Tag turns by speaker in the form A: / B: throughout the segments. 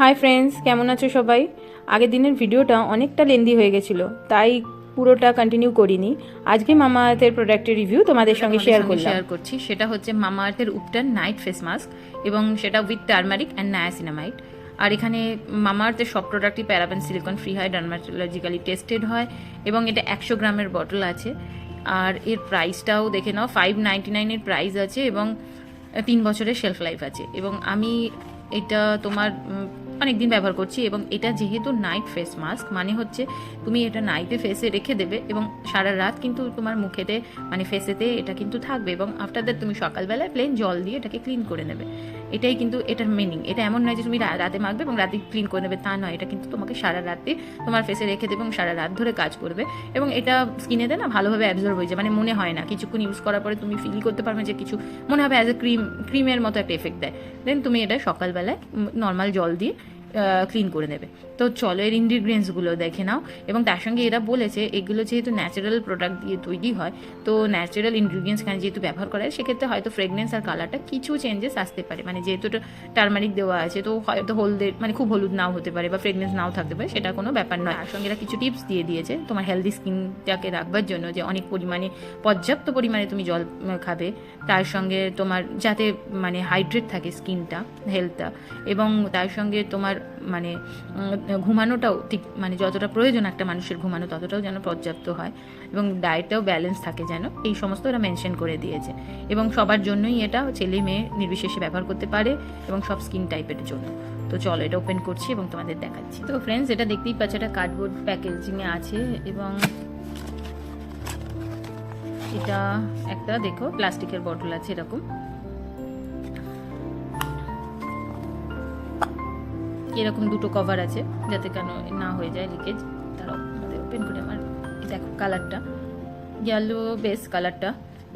A: Hi friends, কেমন আছো সবাই? আগের দিনের ভিডিওটা অনেকটা লেন্দি হয়ে গেছিলো, তাই পুরোটা কন্টিনিউ করিনি। আজকে মামা আর্থের প্রোডাক্টের রিভিউ তোমাদের সঙ্গে শেয়ার
B: করছি। সেটা হচ্ছে মামা আর্থের উপটান নাইট ফেস মাস্ক, এবং সেটা উইথ টার্মারিক অ্যান্ড নায়াসিনামাইড। আর এখানে মামা আর্থের সব প্রোডাক্টই প্যারাবেন সিলিকন ফ্রি হয়, ডার্মাটোলজিক্যালি টেস্টেড হয়, এবং এটা 100 গ্রামের বটল আছে। আর এর প্রাইসটাও দেখে নাও, 599 প্রাইস আছে, এবং 3 বছরের শেলফ লাইফ আছে। এবং আমি এটা তোমার অনেক দিন ব্যবহার করছি, এবং এটা যেহেতু নাইট ফেস মাস্ক মানে হচ্ছে তুমি এটা নাইটে ফেসে রেখে দেবে, এবং সারা রাত কিন্তু তোমার মুখেতে মানে ফেসেতে এটা কিন্তু থাকবে, এবং আফটার দ্যাট তুমি সকালবেলায় প্লেন জল দিয়ে এটাকে ক্লিন করে নেবে। এটাই কিন্তু এটার মিনিং। এটা এমন নয় যে তুমি রাতে মাখবে এবং রাতে ক্লিন করে নেবে, তা নয়। এটা কিন্তু তোমাকে সারা রাতে তোমার ফেসে রেখে দেবে এবং সারা রাত ধরে কাজ করবে, এবং এটা স্কিনেতে না ভালোভাবে অ্যাবজর্ব হয়ে যায়। মানে মনে হয় না, কিছুক্ষণ ইউজ করার পরে তুমি ফিল করতে পারবে যে কিছু মনে হবে অ্যাজ এ ক্রিমের মতো একটা এফেক্ট দেয়। দেন তুমি এটা সকালবেলায় নর্মাল জল দিয়ে ক্লিন করে নেবে। তো চলো এর ইনগ্রিডিয়েন্টসগুলো দেখে নাও। এবং তার সঙ্গে এরা বলেছে এগুলো যেহেতু ন্যাচারাল প্রোডাক্ট দিয়ে তৈরি হয়, তো ন্যাচারাল ইনগ্রিডিয়েন্টস এখানে যেহেতু ব্যবহার করা হয়, সেক্ষেত্রে হয়তো ফ্রেগনেন্স আর কালারটা কিছু চেঞ্জেস আসতে পারে। মানে যেহেতু টার্মারিক দেওয়া আছে, তো হয়তো হলদের মানে খুব হলুদ নাও হতে পারে, বা ফ্রেগনেন্স নাও থাকতে পারে, সেটা কোনো ব্যাপার নয়। তার সঙ্গে এরা কিছু টিপস দিয়ে দিয়েছে তোমার হেলদি স্কিনটাকে রাখবার জন্য, যে অনেক পরিমাণে পর্যাপ্ত পরিমাণে তুমি জল খাবে, তার সঙ্গে তোমার যাতে মানে হাইড্রেট থাকে স্কিনটা, হেলথটা, এবং তার সঙ্গে তোমার মানে ঘুমানোটাও ঠিক মানে যতটা প্রয়োজন একটা মানুষের ঘুমানো, ততটাও যেন পর্যাপ্ত হয়, এবং ডায়েটটাও ব্যালেন্স থাকে যেন, এই সমস্ত এরা মেনশন করে দিয়েছে। এবং সবার জন্যই এটা ছেলে মেয়ে নির্বিশেষে ব্যবহার করতে পারে, এবং সব স্কিন টাইপের জন্য। তো চলো এটা ওপেন করছি এবং তোমাদের দেখাচ্ছি। তো ফ্রেন্ডস, এটা দেখতেই পাচ্ছ, এটা কার্ডবোর্ড প্যাকেজিংয়ে আছে, এবং এটা একটা দেখো প্লাস্টিকের বটল আছে এরকম। এরকম দুটো কভার আছে যাতে কেন না হয়ে যায় লিকেজ। তারাও আমাদের ওপেন করে আমার দেখো কালারটা ইয়েলো বেস কালারটা।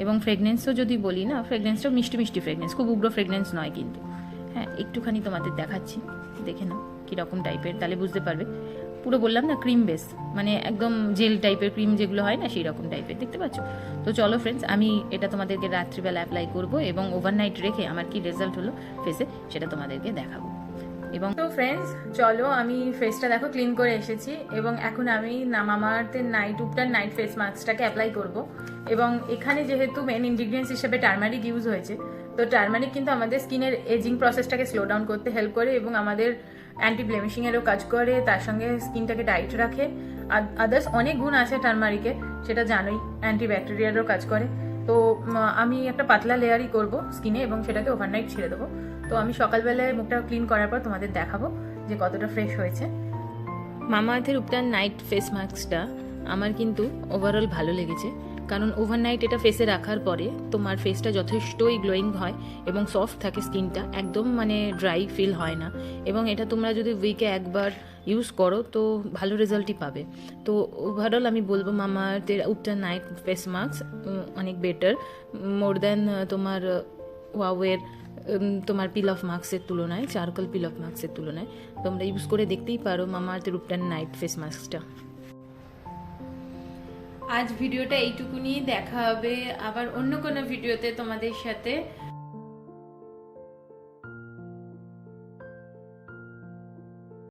B: এবং ফ্রেগনেন্সও যদি বলি না, ফ্রেগনেন্সটাও মিষ্টি মিষ্টি ফ্রেগনেন্স, খুব উগ্র ফ্রেগনেন্স নয় কিন্তু। হ্যাঁ, একটুখানি তোমাদের দেখাচ্ছি, দেখে নাও কীরকম টাইপের, তাহলে বুঝতে পারবে। পুরো বললাম না ক্রিম বেস, মানে একদম জেল টাইপের ক্রিম যেগুলো হয় না, সেই রকম টাইপের, দেখতে পাচ্ছ। তো চলো ফ্রেন্ডস, আমি এটা তোমাদেরকে রাত্রিবেলা অ্যাপ্লাই করব, এবং ওভারনাইট রেখে আমার কি রেজাল্ট হলো ফেসে সেটা তোমাদেরকে দেখাবো। এবং তো ফ্রেন্ডস, চলো আমি ফেসটা দেখো ক্লিন করে এসেছি, এবং এখন আমি মামা আর্থের নাইট উপটার নাইট ফেস মাস্কটাকে অ্যাপ্লাই করব। এবং এখানে যেহেতু মেন ইনগ্রিডিয়েন্টস হিসেবে টার্মারিক ইউজ হয়েছে, তো টার্মারিক কিন্তু আমাদের স্কিনের এজিং প্রসেসটাকে স্লো ডাউন করতে হেল্প করে, এবং আমাদের অ্যান্টি ব্লেমিশিংয়েরও কাজ করে, তার সঙ্গে স্কিনটাকে টাইট রাখে। আর আদার্স অনেক গুণ আছে টার্মারিকে, সেটা জানোই। অ্যান্টি ব্যাকটেরিয়ারও কাজ করে। তো আমি একটা পাতলা লেয়ারই করব স্কিনে, এবং সেটাকে ওভারনাইট ছেড়ে দেবো। তো আমি সকালবেলায় মুখটা ক্লিন করার পর তোমাদের দেখাবো যে কতটা ফ্রেশ হয়েছে। মামা আর্থের উপটান নাইট ফেস মাস্কটা আমার কিন্তু ওভারঅল ভালো লেগেছে, কারণ ওভারনাইট এটা ফেসে রাখার পরে তোমার ফেসটা যথেষ্টই গ্লোয়িং হয়, এবং সফট থাকে স্কিনটা, একদম মানে ড্রাই ফিল হয় না। এবং এটা তোমরা যদি উইকে একবার ইউজ করো তো ভালো রেজাল্টই পাবে। তো ওভারঅল আমি বলবো মামা আর্থের উপটান নাইট ফেস মাস্ক অনেক বেটার, মোর দ্যান তোমার ওয়াওয়ের তোমার পিল অফ মাস্কের তুলনায়, চারকোল পিল অফ মাস্কের তুলনায়। তোমরা ইউজ করে দেখতেই পারো মামা আর্থের উপটান নাইট ফেস মাস্কটা। আজ ভিডিওটা এইটুকুনি, দেখা হবে আবার অন্য কোনো ভিডিওতে তোমাদের সাথে।